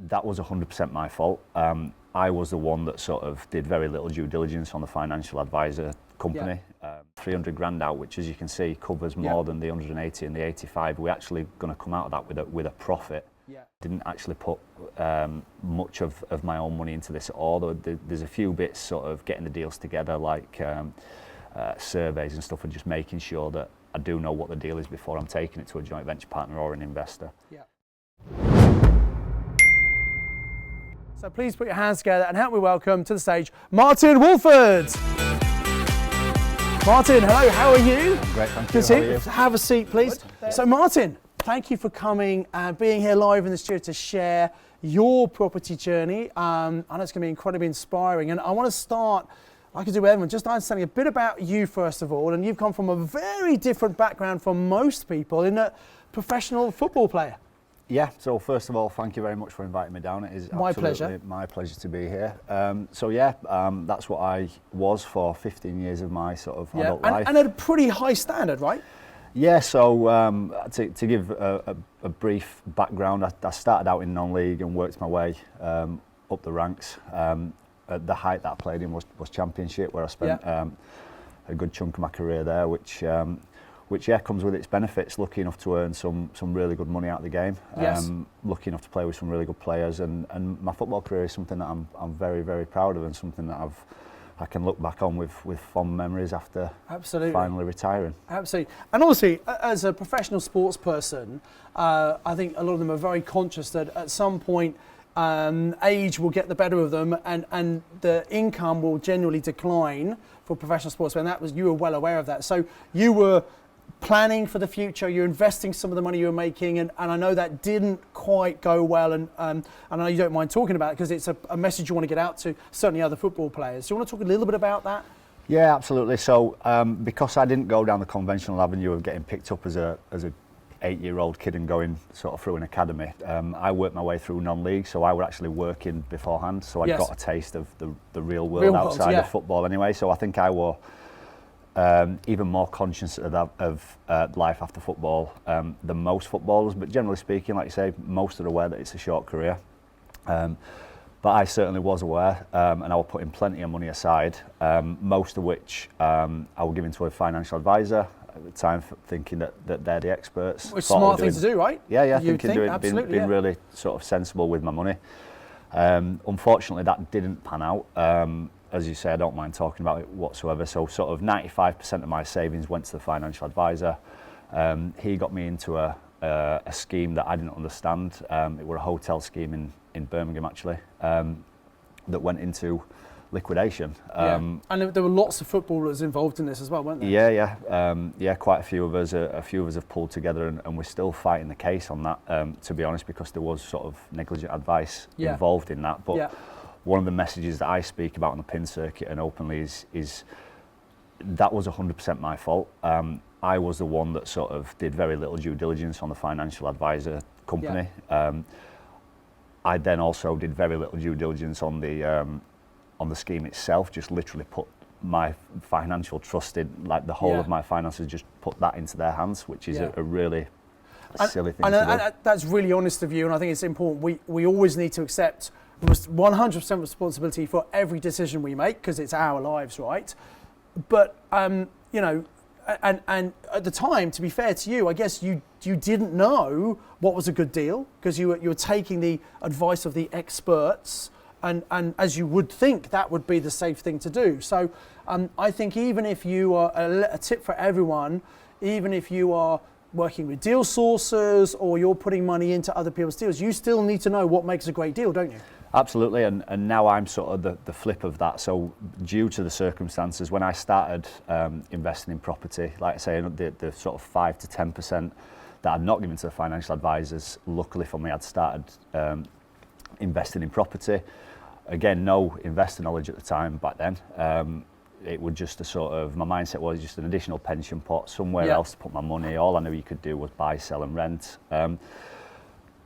That was 100% my fault. I was the one that sort of did very little due diligence on the financial advisor company. 300 grand out, which as you can see covers more than the 180 and the 85. We're actually going to come out of that with a profit. Didn't actually put much of my own money into this at all. There's a few bits sort of getting the deals together, like surveys and stuff, and just making sure that I do know what the deal is before I'm taking it to a joint venture partner or an investor. So please put your hands together and help me welcome to the stage Martyn Woolford. Martyn, hello, how are you? Great, thank you. Good to see you. Have a seat, please. So Martyn, thank you for coming and being here live in the studio to share your property journey. I know it's going to be incredibly inspiring, and I want to start, like I do with everyone, just understanding a bit about you first of all. And you've come from a very different background from most people in a professional football player. Yeah, so first of all, thank you very much for inviting me down. It is my absolutely my pleasure to be here. That's what I was for 15 years of my sort of adult life. And at a pretty high standard, right? Yeah, so to give a brief background, I started out in non-league and worked my way up the ranks. At the height that I played in was Championship, where I spent a good chunk of my career there, which comes with its benefits. Lucky enough to earn some really good money out of the game. Lucky enough to play with some really good players, and my football career is something that I'm very, very proud of, and something that I can look back on with fond memories after finally retiring. Absolutely. And obviously, as a professional sports person, I think a lot of them are very conscious that at some point age will get the better of them, and the income will generally decline for professional sportsmen. You were well aware of that. So you were planning for the future, you're investing some of the money you were making, and I know that didn't quite go well, and I know you don't mind talking about it because it's a message you want to get out to certainly other football players. Do you want to talk a little bit about that? Yeah, absolutely. So because I didn't go down the conventional avenue of getting picked up as a 8-year-old kid and going sort of through an academy, I worked my way through non-league, so I was actually working beforehand, so I got a taste of the real world outside of football anyway. So I think I was even more conscious of life after football than most footballers, but generally speaking, like you say, most are aware that it's a short career. But I certainly was aware, and I was putting plenty of money aside, most of which I was giving to a financial advisor at the time, thinking that they're the experts. It's a smart thing to do, right? Yeah, being really sort of sensible with my money. Unfortunately, that didn't pan out. As you say, I don't mind talking about it whatsoever. So sort of 95% of my savings went to the financial advisor. He got me into a scheme that I didn't understand. It was a hotel scheme in Birmingham, actually, that went into liquidation. And there were lots of footballers involved in this as well, weren't there? Yeah, quite a few of us. A few of us have pulled together, and we're still fighting the case on that, to be honest, because there was sort of negligent advice involved in that. But one of the messages that I speak about on the pin circuit and openly is that was 100% my fault. I was the one that sort of did very little due diligence on the financial advisor company. I then also did very little due diligence on the scheme itself, just literally put my financial trust in, like the whole of my finances, just put that into their hands, which is a really silly thing to do. And that's really honest of you, and I think it's important. We always need to accept 100% responsibility for every decision we make, because it's our lives, right? But you know, and at the time, to be fair to you, I guess you didn't know what was a good deal, because you were taking the advice of the experts, and as you would think that would be the safe thing to do. So I think even if you are a tip for everyone, even if you are working with deal sources or you're putting money into other people's deals, you still need to know what makes a great deal, don't you? Absolutely, and now I'm sort of the flip of that. So due to the circumstances, when I started investing in property, like I say, the sort of 5 to 10% that I'd not given to the financial advisors, luckily for me, I'd started investing in property. Again, no investor knowledge at the time back then. It was just a sort of, my mindset was just an additional pension pot, somewhere else to put my money. All I knew you could do was buy, sell and rent.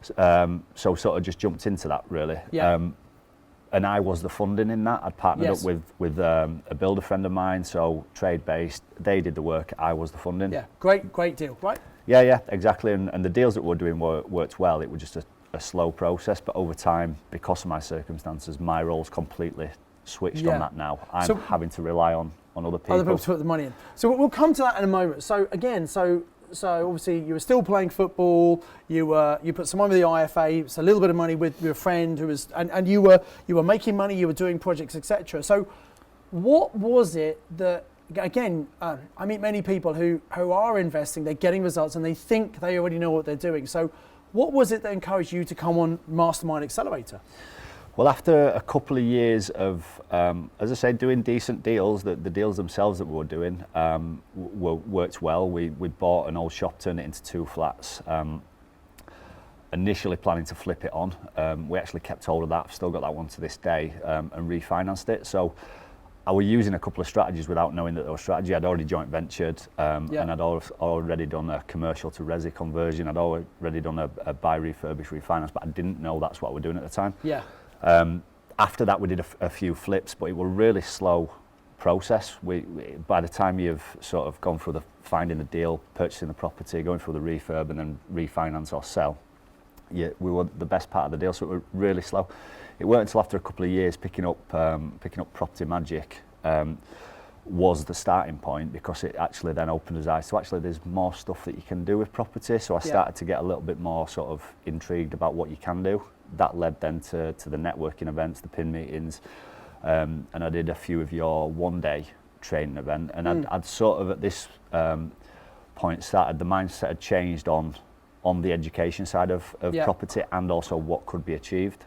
So sort of just jumped into that, really. And I was the funding in that. I'd partnered up with a builder friend of mine, so trade-based. They did the work, I was the funding. Yeah, great deal, right? Yeah, exactly. And the deals that we're doing worked well. It was just a slow process, but over time, because of my circumstances, my role's completely switched on that now. I'm having to rely on other people. Other people to put the money in. So we'll come to that in a moment. So again, so obviously you were still playing football. You put some money with the IFA. It's a little bit of money with your friend who was, and you were making money. You were doing projects, etc. So what was it that, again, I meet many people who are investing. They're getting results and they think they already know what they're doing. So what was it that encouraged you to come on Mastermind Accelerator? Well, after a couple of years of, as I say, doing decent deals, the deals themselves that we were doing worked well. We bought an old shop, turned it into 2 flats. Initially planning to flip it on. We actually kept hold of that. I've still got that one to this day, and refinanced it. So I was using a couple of strategies without knowing that there was strategy. I'd already joint ventured, and I'd already done a commercial to resi conversion. I'd already done a buy, refurbish, refinance, but I didn't know that's what we're doing at the time. Yeah. After that, we did a few flips, but it was a really slow process. By the time you've sort of gone through the finding the deal, purchasing the property, going through the refurb, and then refinance or sell, we were the best part of the deal. So it was really slow. It weren't until after a couple of years picking up Property Magic was the starting point, because it actually then opened his eyes. So actually, there's more stuff that you can do with property. So I started to get a little bit more sort of intrigued about what you can do. That led then to the networking events, the PIN meetings, and I did a few of your one-day training event. And I'd sort of at this point started, the mindset had changed on the education side of property, and also what could be achieved.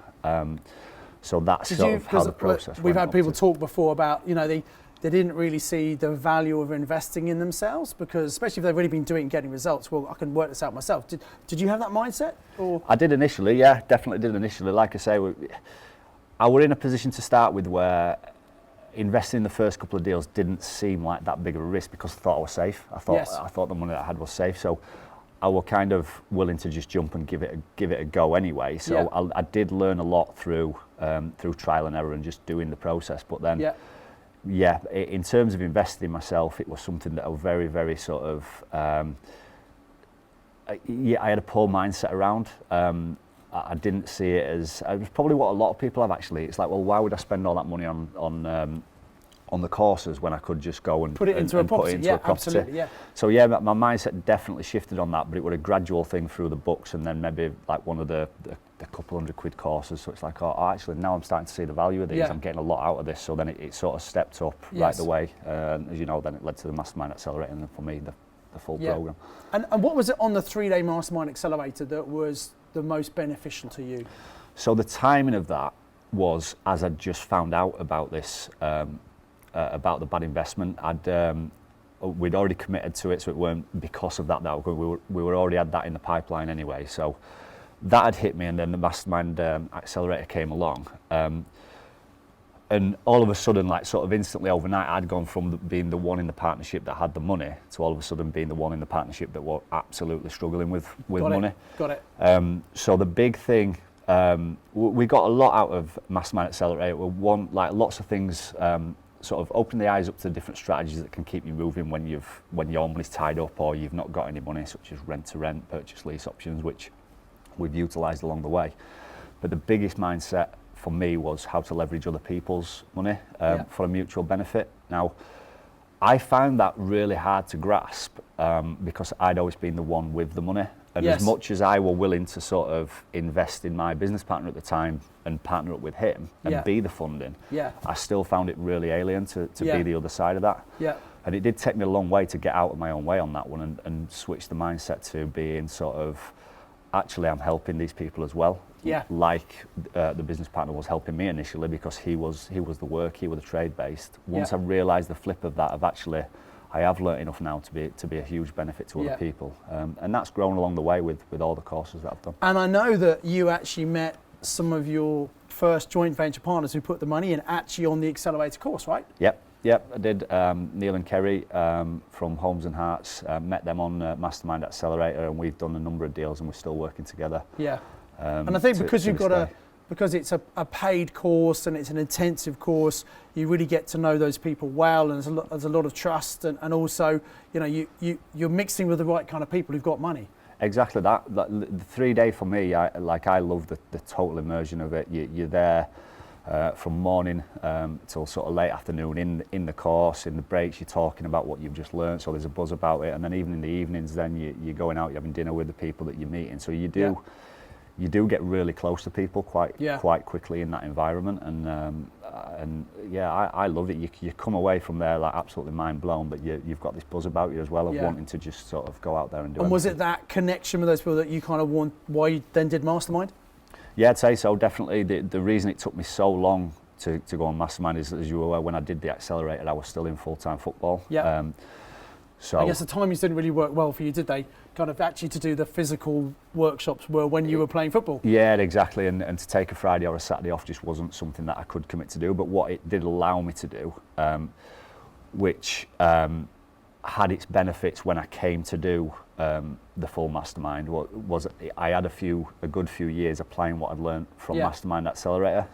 So that's sort of how the process went. We've had people talk before about, they didn't really see the value of investing in themselves, because especially if they've already been doing getting results, well, I can work this out myself. Did you have that mindset? Or? I did initially, yeah, definitely did initially. Like I say, I were in a position to start with where investing in the first couple of deals didn't seem like that big of a risk, because I thought I was safe. I thought the money that I had was safe. So I were kind of willing to just jump and give it a go anyway. So I did learn a lot through trial and error and just doing the process. But then, in terms of investing in myself, it was something that I was very, very sort of, I had a poor mindset around. I didn't see it as, it was probably what a lot of people have actually. It's like, well, why would I spend all that money on the courses when I could just go and put it into a property? Absolutely, yeah. So my mindset definitely shifted on that, but it was a gradual thing through the books, and then maybe like one of the couple £100 courses. So it's like, oh, actually now I'm starting to see the value of these. I'm getting a lot out of this. So then it sort of stepped up right the way. As you know, then it led to the Mastermind Accelerator, and then for me the full program. And what was it on the 3-day Mastermind Accelerator that was the most beneficial to you? So the timing of that was as I'd just found out about this. About the bad investment, we'd already committed to it, so it weren't because of that we were already had that in the pipeline anyway. So that had hit me, and then the Mastermind Accelerator came along, and all of a sudden, like sort of instantly overnight, I'd gone from being the one in the partnership that had the money to all of a sudden being the one in the partnership that were absolutely struggling with money. Got it. So the big thing. We got a lot out of Mastermind Accelerator. Lots of things. Sort of open the eyes up to the different strategies that can keep you moving when your money's tied up or you've not got any money, such as rent to rent, purchase lease options, which we've utilised along the way. But the biggest mindset for me was how to leverage other people's money for a mutual benefit. Now, I found that really hard to grasp because I'd always been the one with the money. And as much as I were willing to sort of invest in my business partner at the time and partner up with him and be the funding, I still found it really alien to be the other side of that. Yeah. And it did take me a long way to get out of my own way on that one and switch the mindset to being sort of, actually I'm helping these people as well. Yeah. Like the business partner was helping me initially, because he was the work, he was the trade based. Once I realised the flip of that, I have learnt enough now to be a huge benefit to other people, and that's grown along the way with all the courses that I've done. And I know that you actually met some of your first joint venture partners who put the money in actually on the Accelerator course, right? Yep, I did. Neil and Kerry from Homes and Hearts, met them on Mastermind Accelerator, and we've done a number of deals, and we're still working together. Yeah. And I think because because it's a paid course and it's an intensive course, you really get to know those people well, and there's a lot of trust, and also, you're mixing with the right kind of people who've got money. Exactly that. The 3 day for me, I love the total immersion of it. You're there from morning till sort of late afternoon in the course, in the breaks. You're talking about what you've just learned, so there's a buzz about it. And then even in the evenings, then you're going out, you're having dinner with the people that you're meeting. So you do get really close to people quite quickly in that environment. And yeah, I love it. You come away from there like absolutely mind blown, but you've got this buzz about you as well of wanting to just sort of go out there and do it. And was it that connection with those people that you kind of want, why you then did Mastermind? Yeah, I'd say so, definitely. The reason it took me so long to go on Mastermind is, as you were aware, when I did the Accelerator, I was still in full-time football. Yeah. So I guess the timings didn't really work well for you, did they? Kind of actually to do the physical workshops were when you were playing football. Yeah, exactly. And to take a Friday or a Saturday off just wasn't something that I could commit to do. But what it did allow me to do, which had its benefits when I came to do the full Mastermind, was I had a good few years applying what I'd learned from Mastermind Accelerator.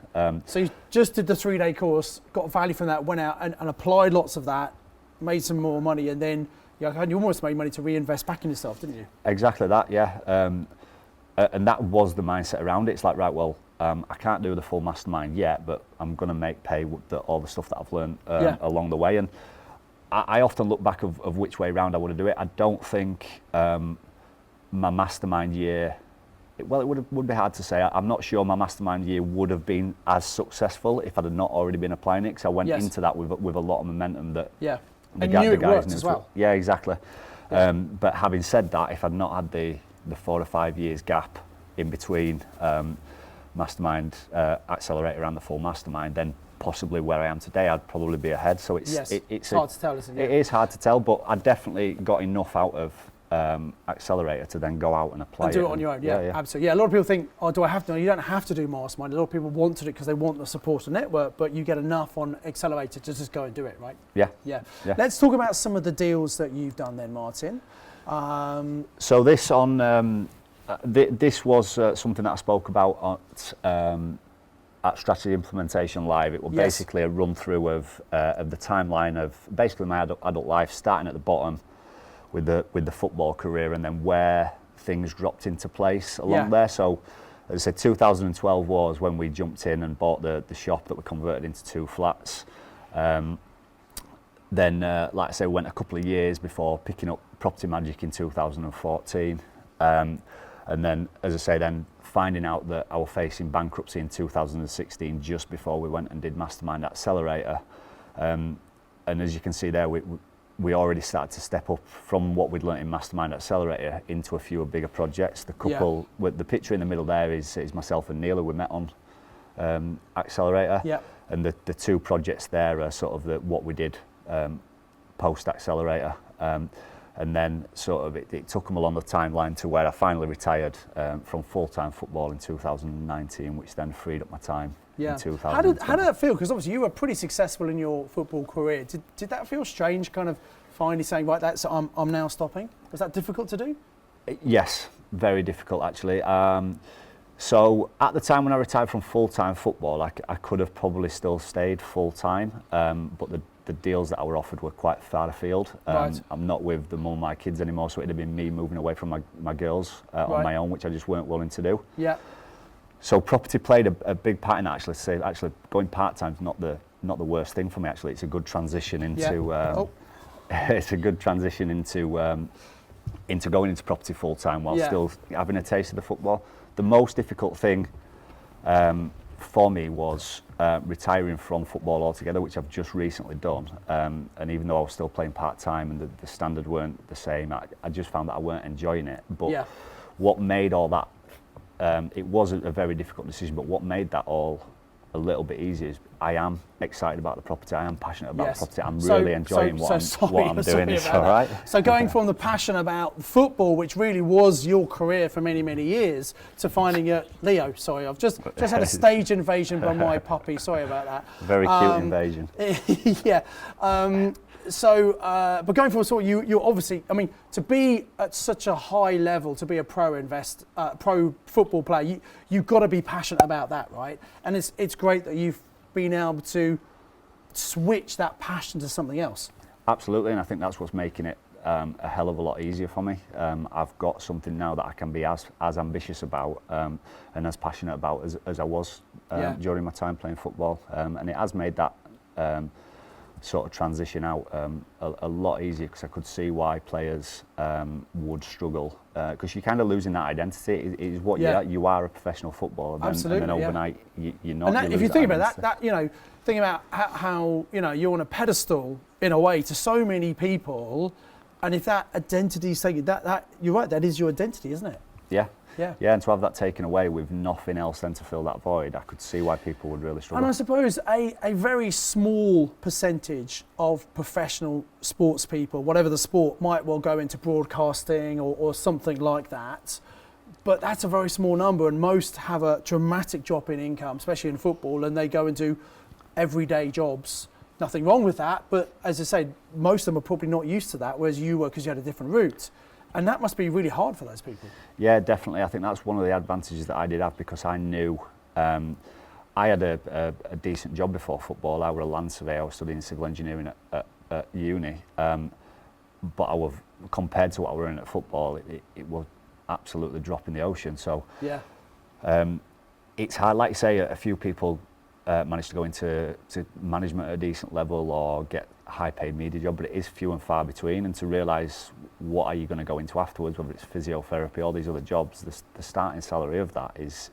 So you just did the 3 day course, got value from that, went out and applied lots of that, made some more money, and then you almost made money to reinvest back in yourself, didn't you? Exactly that, yeah. And that was the mindset around it. It's like, right, well, I can't do the full Mastermind yet, but I'm going to make pay with all the stuff that I've learned along the way. And I often look back of which way around I would do it. I don't think my Mastermind year, it would be hard to say. I'm not sure my Mastermind year would have been as successful if I'd have not already been applying it, because I went into that with a lot of momentum that the guys worked as well. Yeah, exactly. But having said that, if I'd not had the 4 or 5 years gap in between Mastermind Accelerator and the full Mastermind, then possibly where I am today, I'd probably be ahead. So it's hard to tell, isn't it? It is hard to tell, but I definitely got enough out of Accelerator to then go out and apply and do it on your own. Yeah, absolutely. Yeah, a lot of people think, oh, do I have to? No, you don't have to do Mastermind. A lot of people want to do it because they want the support of the network, but you get enough on Accelerator to just go and do it, right? Yeah. Let's talk about some of the deals that you've done then, Martyn. So this this was something that I spoke about at Strategy Implementation Live. It was basically a run through of the timeline of basically my adult life, starting at the bottom with the football career, and then where things dropped into place along there. So as I said, 2012 was when we jumped in and bought the shop that we converted into 2 flats. Then, like I say, we went a couple of years before picking up Property Magic in 2014. And then, as I say, then finding out that I was facing bankruptcy in 2016, just before we went and did Mastermind Accelerator. And as you can see there, we already started to step up from what we'd learnt in Mastermind Accelerator into a few bigger projects. The couple, with the picture in the middle there is myself and Neil, who we met on Accelerator. And the 2 projects there are sort of what we did post Accelerator. And then sort of it took them along the timeline to where I finally retired from full-time football in 2019, which then freed up my time in 2020. How did that feel? Because obviously you were pretty successful in your football career. Did that feel strange, kind of finally saying, right, I'm now stopping? Was that difficult to do? Yes, very difficult actually. So at the time when I retired from full-time football, I could have probably still stayed full-time, but the deals that I were offered were quite far afield. I'm not with the mum of my kids anymore, so it'd have been me moving away from my girls on my own, which I just weren't willing to do. So property played a big part in that, actually. So actually going part-time is not the worst thing for me, actually. It's a good transition into it's a good transition into going into property full-time while still having a taste of the football. The most difficult thing for me was retiring from football altogether, which I've just recently done. And even though I was still playing part-time and the standard weren't the same, I just found that I weren't enjoying it. But what made all that, it was a very difficult decision, but what made that all a little bit easier is I am excited about the property, I am passionate about the property, I'm really enjoying what I'm doing. It's all right. So going from the passion about football, which really was your career for many, many years, to finding Leo, sorry, I've just had a stage invasion by my puppy, sorry about that. Very cute invasion. But going forward, so you're obviously, I mean, to be at such a high level, to be a pro football player, you've got to be passionate about that, right? And it's great that you've been able to switch that passion to something else. Absolutely, and I think that's what's making it a hell of a lot easier for me. I've got something now that I can be as ambitious about and as passionate about as I was during my time playing football, and it has made that sort of transition out a lot easier, because I could see why players would struggle, because you're kind of losing that identity. It is what you are a professional footballer, and then overnight you're not. And that, if you think about that, you know, think about how you know, you're on a pedestal in a way to so many people, and if that identity is taken, that you're right, that is your identity, isn't it? Yeah. Yeah. Yeah, and to have that taken away with nothing else then to fill that void, I could see why people would really struggle. And I suppose a very small percentage of professional sports people, whatever the sport, might well go into broadcasting or something like that. But that's a very small number, and most have a dramatic drop in income, especially in football, and they go into everyday jobs. Nothing wrong with that, but as I say, most of them are probably not used to that, whereas you were, because you had a different route. And that must be really hard for those people. Yeah, definitely. I think that's one of the advantages that I did have, because I knew I had a decent job before football. I was a land surveyor. I was studying civil engineering at uni. But I was, compared to what I was earning at football, it was absolutely drop in the ocean. So it's hard. Like you say, a few people manage to go into management at a decent level or get a high-paid media job, but it is few and far between. And to realise what are you going to go into afterwards, whether it's physiotherapy, all these other jobs, the starting salary of that is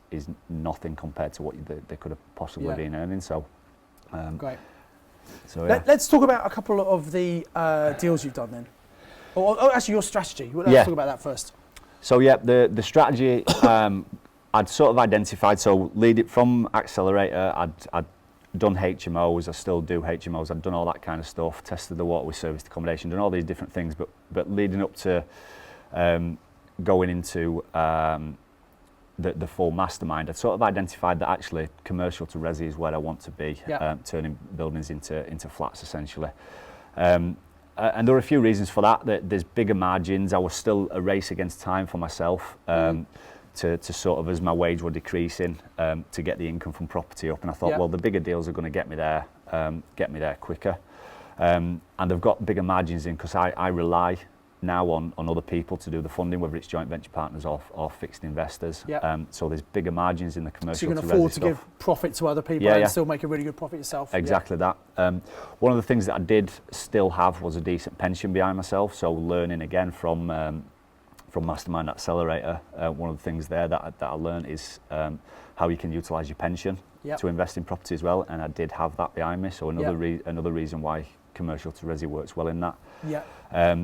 nothing compared to what they could have possibly been earning. So great. So let's talk about a couple of the deals you've done then. Or actually your strategy. Let's talk about that first. So the strategy I'd sort of identified. So lead it from Accelerator. I'd done HMOs. I still do HMOs. I'd done all that kind of stuff. Tested the water with serviced accommodation. Done all these different things. But leading up to going into the full Mastermind, I'd sort of identified that actually commercial to resi is where I want to be. Turning buildings into flats essentially. And there were a few reasons for that. There's bigger margins. I was still a race against time for myself. To sort of, as my wage were decreasing, to get the income from property up, and I thought, well, the bigger deals are going to get me there quicker, and they've got bigger margins in, because I rely now on other people to do the funding, whether it's joint venture partners or fixed investors. So there's bigger margins in the commercial. So you can afford to give profit to other people and still make a really good profit yourself. Exactly that. One of the things that I did still have was a decent pension behind myself. So learning again from Mastermind Accelerator, one of the things there that I learned is how you can utilise your pension to invest in property as well, and I did have that behind me. So another reason why commercial to resi works well in that.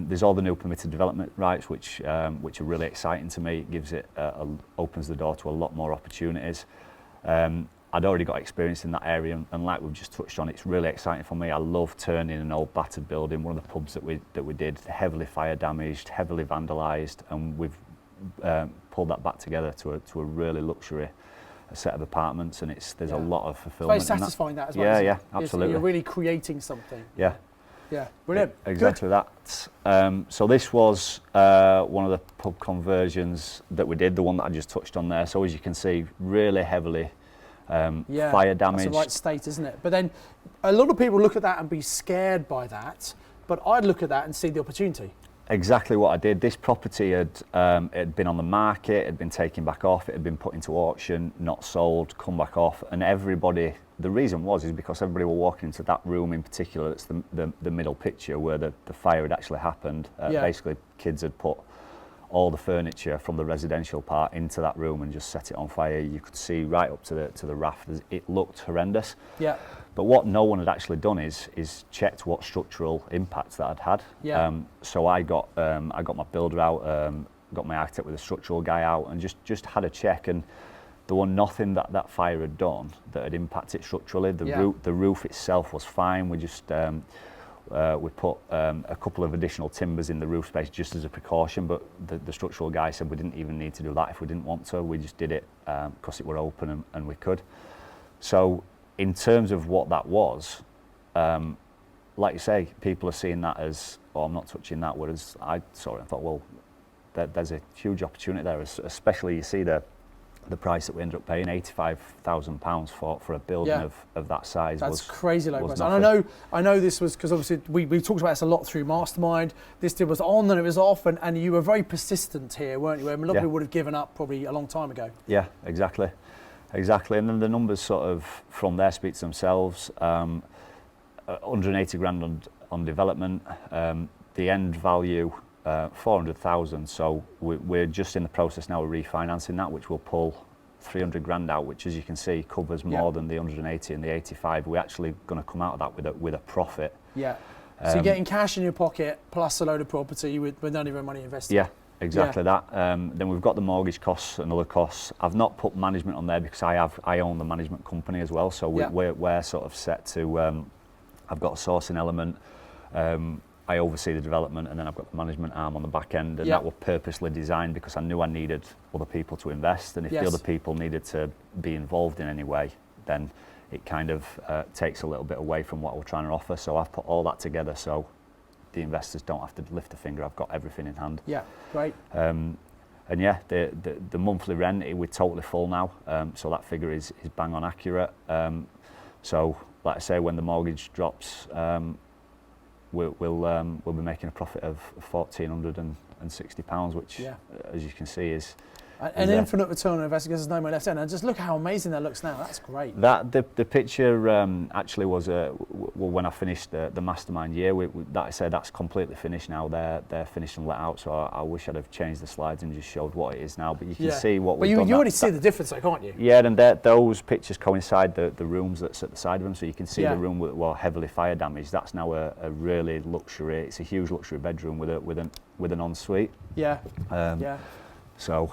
There's all the new permitted development rights, which are really exciting to me. It gives it opens the door to a lot more opportunities. I'd already got experience in that area, and like we've just touched on, it's really exciting for me. I love turning an old battered building. One of the pubs that we did, heavily fire damaged, heavily vandalised, and we've pulled that back together to a really luxury set of apartments, and there's a lot of fulfilment. It's very satisfying that as well. Yeah, absolutely. You're really creating something. Yeah, brilliant. Exactly that. So this was one of the pub conversions that we did, the one that I just touched on there. So as you can see, really heavily fire damage. That's the right state, isn't it? But then a lot of people look at that and be scared by that, but I'd look at that and see the opportunity. Exactly what I did. This property had been on the market, had been taken back off, it had been put into auction, not sold, come back off, and everybody, the reason is because everybody were walking into that room in particular. It's the middle picture where the fire had actually happened. Basically, kids had put all the furniture from the residential part into that room and just set it on fire. You could see right up to the rafters. It looked horrendous. But what no one had actually done is checked what structural impacts that had had. So I got my builder out, got my architect with a structural guy out, and just had a check, and there was nothing that fire had done that had impacted structurally. The roof itself was fine. We just we put a couple of additional timbers in the roof space just as a precaution, but the structural guy said we didn't even need to do that if we didn't want to. We just did it because it were open and we could. So in terms of what that was, like you say, people are seeing that as, oh, I'm not touching that, whereas I saw it and thought, well, there's a huge opportunity there, especially you see the the price that we ended up paying, £85,000 for a building of that size. That's crazy low price. Nothing. And I know this was because obviously we talked about this a lot through Mastermind. This deal was on and it was off, and you were very persistent here, weren't you? I mean, a lot of people would have given up probably a long time ago. Yeah, exactly. And then the numbers sort of from there speak to themselves. 180 grand on development. The end value, 400,000. So we're just in the process now of refinancing that, which will pull 300 grand out, which, as you can see, covers more than the 180 and the 85. We're actually going to come out of that with a profit. Yeah. So you're getting cash in your pocket plus a load of property with none of your money invested. Yeah. Exactly that. Then we've got the mortgage costs and other costs. I've not put management on there because I own the management company as well. So we're sort of set to. I've got a sourcing element. I oversee the development, and then I've got the management arm on the back end, and that was purposely designed because I knew I needed other people to invest, and if the other people needed to be involved in any way, then it kind of takes a little bit away from what we're trying to offer. So I've put all that together so the investors don't have to lift a finger. I've got everything in hand. Yeah, great. And yeah, the monthly rent, we're totally full now, so that figure is bang on accurate. So like I say, when the mortgage drops, we'll be making a profit of £1,460, which, as you can see, is an infinite return on investment because there's no more left in. And just look how amazing that looks now. That's great. The picture actually was when I finished the Mastermind year. That I said that's completely finished now. They're finished and let out. So I wish I'd have changed the slides and just showed what it is now. But you can see what we've done. But you already see the difference, though, can't you? Yeah, and those pictures coincide the rooms that's at the side of them. So you can see the room with heavily fire damaged. That's now a really luxury. It's a huge luxury bedroom with an ensuite. Yeah. So.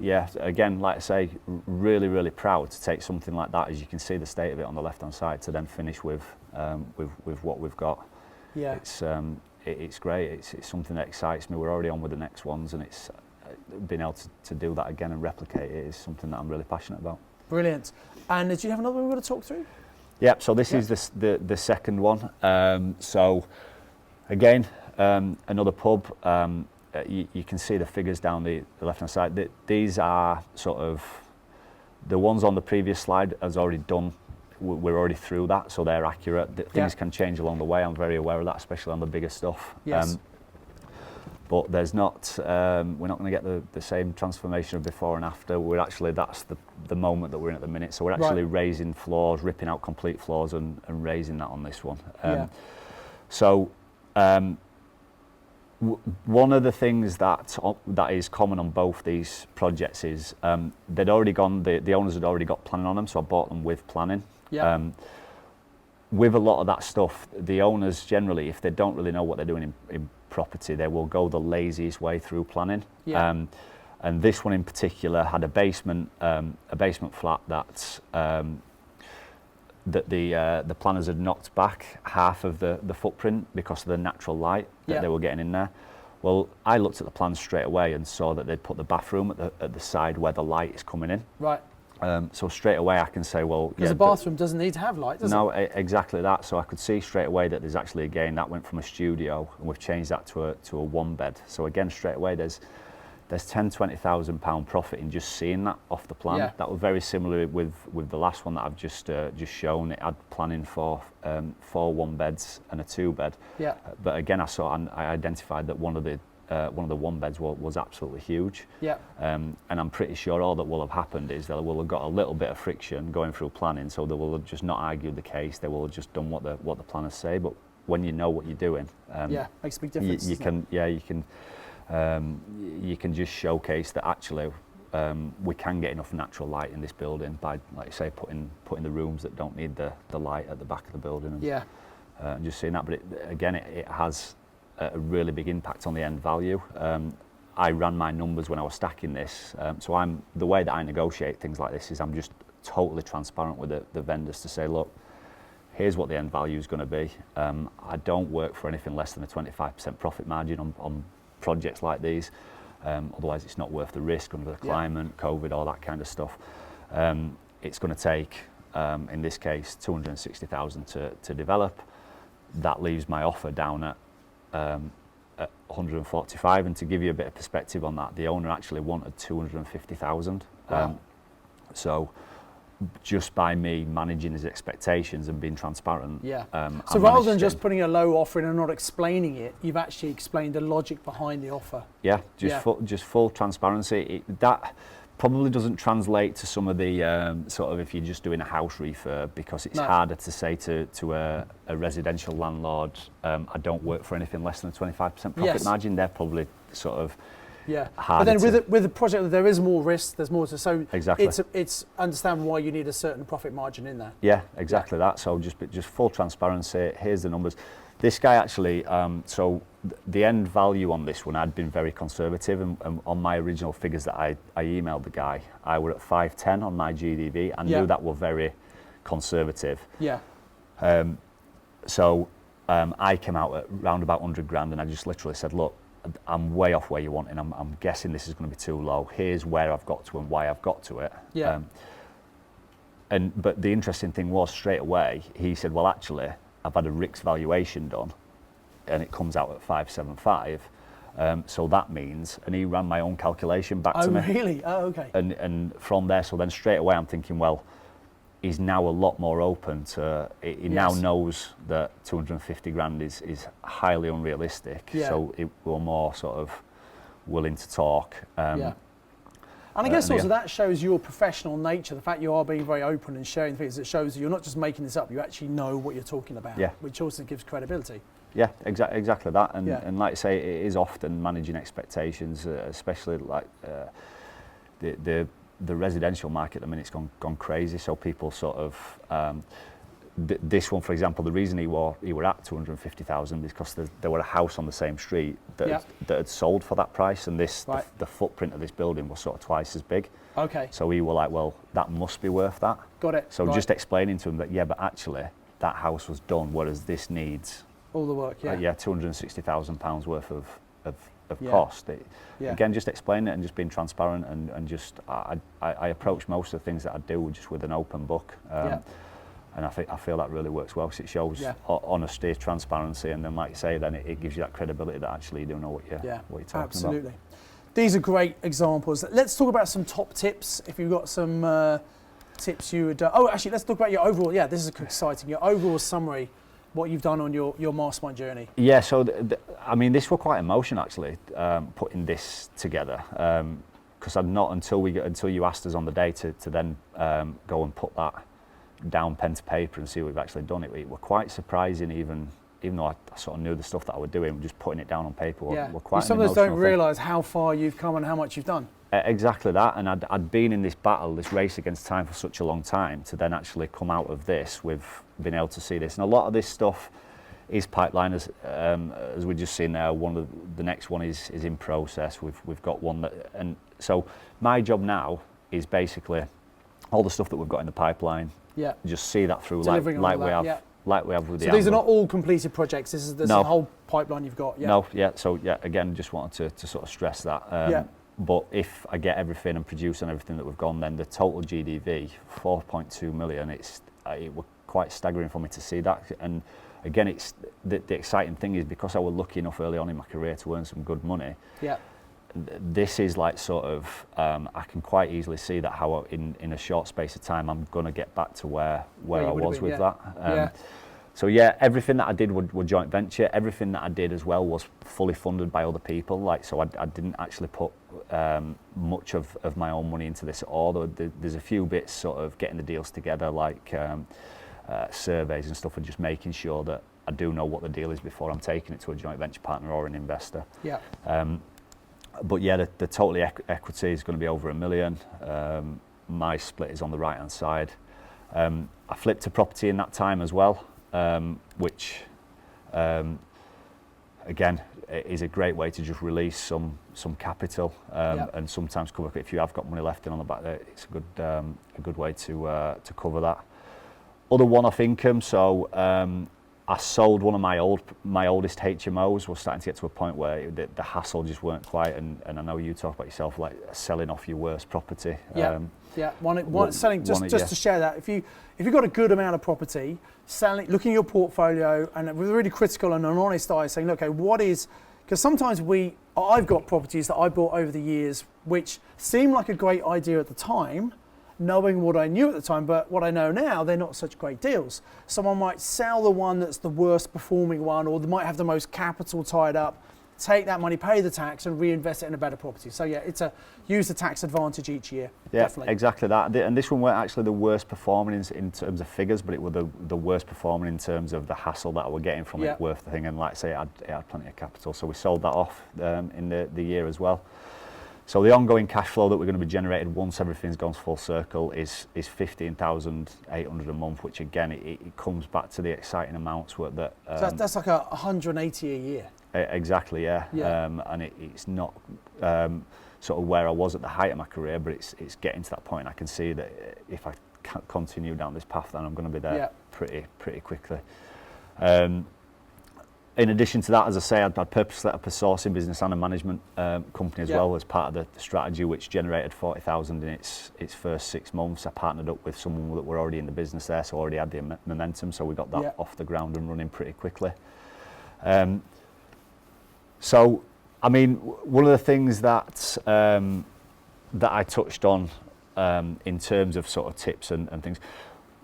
Yeah, again, like I say, really proud to take something like that, as you can see the state of it on the left-hand side, to then finish with what we've got. Yeah, it's great. It's something that excites me. We're already on with the next ones, and it's being able to do that again and replicate it is something that I'm really passionate about. Brilliant. And did you have another one we want to talk through? Yeah. So this is the second one. So again, another pub. You can see the figures down the left-hand side. These are sort of the ones on the previous slide has already done. We're already through that, so they're accurate. Things can change along the way. I'm very aware of that, especially on the bigger stuff. Yes. But there's not. We're not going to get the same transformation of before and after. We're actually that's the moment that we're in at the minute. So we're actually raising floors, ripping out complete floors, and raising that on this one. So. One of the things that is common on both these projects is they'd already gone. The owners had already got planning on them, so I bought them with planning. Yeah. With a lot of that stuff, the owners generally, if they don't really know what they're doing in property, they will go the laziest way through planning. Yeah. And this one in particular had a basement flat that the planners had knocked back half of the footprint because of the natural light that they were getting in there. Well, I looked at the plans straight away and saw that they'd put the bathroom at the side where the light is coming in. Right. So straight away I can say, well... Because the bathroom doesn't need to have light, does it? No, exactly that. So I could see straight away that there's actually, again, that went from a studio and we've changed that to a one bed. So again, straight away there's £10,000-20,000 profit in just seeing that off the plan. Yeah. That was very similar with the last one that I've just shown. It had planning for 4 one beds and a 2 bed. Yeah. But again, I identified that one of the one beds was absolutely huge. Yeah. And I'm pretty sure all that will have happened is they will have got a little bit of friction going through planning, so they will have just not argued the case. They will have just done what the planners say. But when you know what you're doing, makes a big difference. You can just showcase that actually we can get enough natural light in this building by, like you say, putting the rooms that don't need the light at the back of the building. And just seeing that. But it has a really big impact on the end value. I ran my numbers when I was stacking this. So the way that I negotiate things like this is I'm just totally transparent with the vendors to say, look, here's what the end value is going to be. I don't work for anything less than a 25% profit margin on projects like these, otherwise it's not worth the risk under the climate, COVID, all that kind of stuff. It's going to take, in this case, 260,000 to develop. That leaves my offer down at 145, and to give you a bit of perspective on that, the owner actually wanted 250,000. Wow. So just by me managing his expectations and being transparent. Yeah. I So rather managed than to just putting a low offer in and not explaining it, you've actually explained the logic behind the offer. Yeah, Yeah. just full transparency. That probably doesn't translate to some of the sort of if you're just doing a house refurb, because it's No. harder to say to a residential landlord, I don't work for anything less than a 25% profit Yes. margin. They're probably sort of Yeah, but harder then to, with the project, there is more risk. There's more to so. Exactly. It's understand why you need a certain profit margin in there. yeah, exactly that. So just full transparency. Here's the numbers. This guy actually, so the end value on this one, I'd been very conservative, and on my original figures that I emailed the guy, I were at 510 on my GDV. I Yeah. knew that were very conservative. Yeah, So I came out at round about 100 grand, and I just literally said, look, I'm way off where you want, and I'm guessing this is going to be too low. Here's where I've got to and why I've got to it. yeah, But the interesting thing was, straight away, he said, well, actually, I've had a RICS valuation done, and it comes out at 575. So that means, and he ran my own calculation back Oh to me. really? Oh okay. And from there, so then straight away I'm thinking, well, he's now a lot more open to, he now Yes. knows that 250 grand is highly unrealistic. Yeah. So we're more sort of willing to talk. Yeah. And I guess and also again- that shows your professional nature. The fact you are being very open and sharing things, it shows that you're not just making this up. You actually know what you're talking about. Yeah. Which also gives credibility. Yeah, exactly that. And, Yeah. and like I say, it is often managing expectations, especially like the residential market at the minute's gone crazy. So people sort of, this one, for example, the reason he were at 250,000 is because there were a house on the same street that had sold for that price, and this Right. the footprint of this building was sort of twice as big. Okay. So we were like, well, that must be worth that. Got it. So Right. just explaining to him that, yeah, but actually that house was done, whereas this needs all the work. Yeah. £260,000 worth of Yeah. cost. Yeah. Again, just explaining it and just being transparent, and just I approach most of the things that I do just with an open book. Yeah. And I feel that really works well, because it shows Yeah. honesty, transparency, and then, like you say, then it gives you that credibility that actually you do know what you're talking Absolutely. These are great examples. Let's talk about some top tips. If you've got some tips you would... actually, let's talk about your overall... Yeah, this is exciting. Your overall summary, what you've done on your mastermind journey. Yeah, so I mean, this was quite emotional actually, putting this together, because I'd not until you asked us on the day to then go and put that down pen to paper and see what we've actually done. It were quite surprising, even though I sort of knew the stuff that I was doing, just putting it down on paper were quite. You sometimes don't realise how far you've come and how much you've done. Exactly that, and I'd been in this battle, this race against time for such a long time, to then actually come out of this with being able to see this. And a lot of this stuff is pipeline, as we've just seen there. The next one is in process. We've got one that, and so my job now is basically all the stuff that we've got in the pipeline. Yeah. Just see that through, Delivering like all we that, have, yeah. like we have with the. So these are Amber. not all completed projects. There's No. a whole pipeline you've got. Yeah. No, yeah. So yeah, again, just wanted to sort of stress that. Yeah. But if I get everything and produce on everything that we've gone, then the total GDV, 4.2 million, it was quite staggering for me to see that. And again, it's the exciting thing is, because I was lucky enough early on in my career to earn some good money. Yeah. This is like sort of, I can quite easily see that how in a short space of time I'm going to get back to where I was with that. So yeah, everything that I did would joint venture. Everything that I did as well was fully funded by other people. Like, so I didn't actually put much of my own money into this at all. There's a few bits sort of getting the deals together, like surveys and stuff, and just making sure that I do know what the deal is before I'm taking it to a joint venture partner or an investor. Yeah. But yeah, the total equity is going to be over $1 million. My split is on the right hand side. I flipped a property in that time as well, which again is a great way to just release some capital, and sometimes cover, if you have got money left in on the back there, it's a good way to cover that. Other one-off income, so I sold one of my oldest HMOs. Was starting to get to a point where the hassle just weren't quite, and I know you talk about yourself, like selling off your worst property. Selling, just to share that, if you've got a good amount of property, selling, looking at your portfolio, and with a really critical and an honest eye, saying, look, okay, what is, because sometimes I've got properties that I bought over the years which seem like a great idea at the time, knowing what I knew at the time, but what I know now, they're not such great deals. Someone might sell the one that's the worst performing one, or they might have the most capital tied up, take that money, pay the tax, and reinvest it in a better property. So yeah, use the tax advantage each year. Yeah, definitely. Exactly that. And this one weren't actually the worst performing in terms of figures, but it was the worst performing in terms of the hassle that we're getting from it worth the thing. And like I say, it had plenty of capital, so we sold that off in the year as well. So the ongoing cash flow that we're going to be generated once everything's gone full circle is 15,800 a month, which again it comes back to the exciting amounts that. So that's like 180 a year. Exactly, yeah. And it's not sort of where I was at the height of my career, but it's getting to that point. I can see that if I can't continue down this path, then I'm going to be there pretty quickly. In addition to that, as I say, I'd purposely set up a sourcing business and a management company as well as part of the strategy, which generated 40,000 in its first 6 months. I partnered up with someone that were already in the business there, so already had the momentum, so we got that off the ground and running pretty quickly. So, I mean, one of the things that I touched on in terms of sort of tips and things,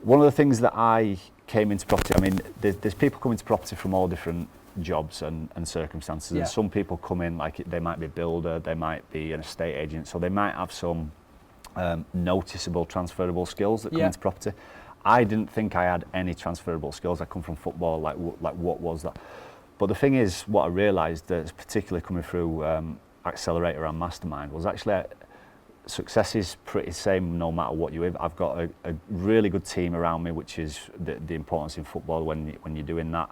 one of the things that I came into property, I mean, there's people coming to property from all different jobs and circumstances, and some people come in like they might be a builder, they might be an estate agent, so they might have some noticeable transferable skills that come into property. I didn't think I had any transferable skills. I come from football, like what was that? But the thing is, what I realised, that particularly coming through Accelerator and Mastermind, was actually success is pretty same no matter what you're in. I've got a really good team around me, which is the importance in football when you're doing that.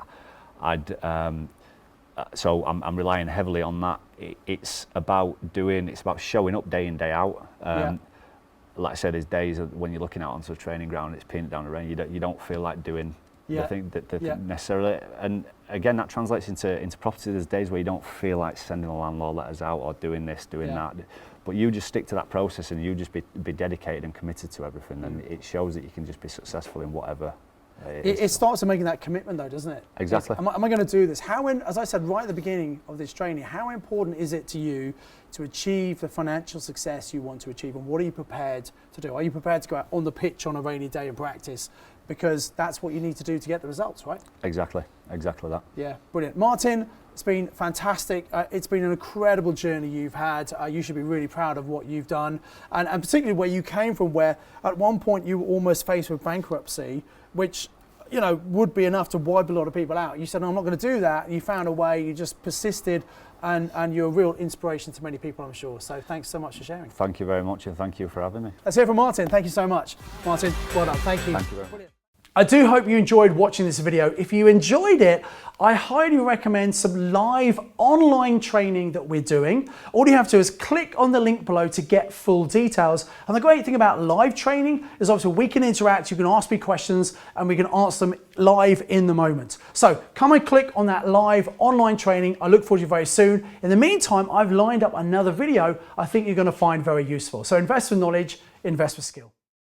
So I'm relying heavily on that. It's about showing up day in, day out. Like I said, there's days when you're looking out onto a training ground, it's peeing down the rain. You don't feel like doing the thing that necessarily. And again, that translates into property. There's days where you don't feel like sending the landlord letters out or doing this, doing that. But you just stick to that process and you just be dedicated and committed to everything, and it shows that you can just be successful in whatever. It starts to making that commitment though, doesn't it? Exactly. Am I going to do this? As I said right at the beginning of this training, how important is it to you to achieve the financial success you want to achieve, and what are you prepared to do? Are you prepared to go out on the pitch on a rainy day and practice? Because that's what you need to do to get the results, right? Exactly that. Yeah, brilliant. Martyn, it's been fantastic. It's been an incredible journey you've had. You should be really proud of what you've done, and particularly where you came from, where at one point you were almost faced with bankruptcy, which would be enough to wipe a lot of people out. You said, no, I'm not going to do that. You found a way, you just persisted, and you're a real inspiration to many people, I'm sure. So thanks so much for sharing. Thank you very much, and thank you for having me. Let's hear from Martyn. Thank you so much. Martyn, well done. Thank you. Thank you very much. Brilliant. I do hope you enjoyed watching this video. If you enjoyed it, I highly recommend some live online training that we're doing. All you have to do is click on the link below to get full details. And the great thing about live training is obviously we can interact, you can ask me questions, and we can answer them live in the moment. So come and click on that live online training. I look forward to you very soon. In the meantime, I've lined up another video I think you're going to find very useful. So invest with knowledge, invest with skill.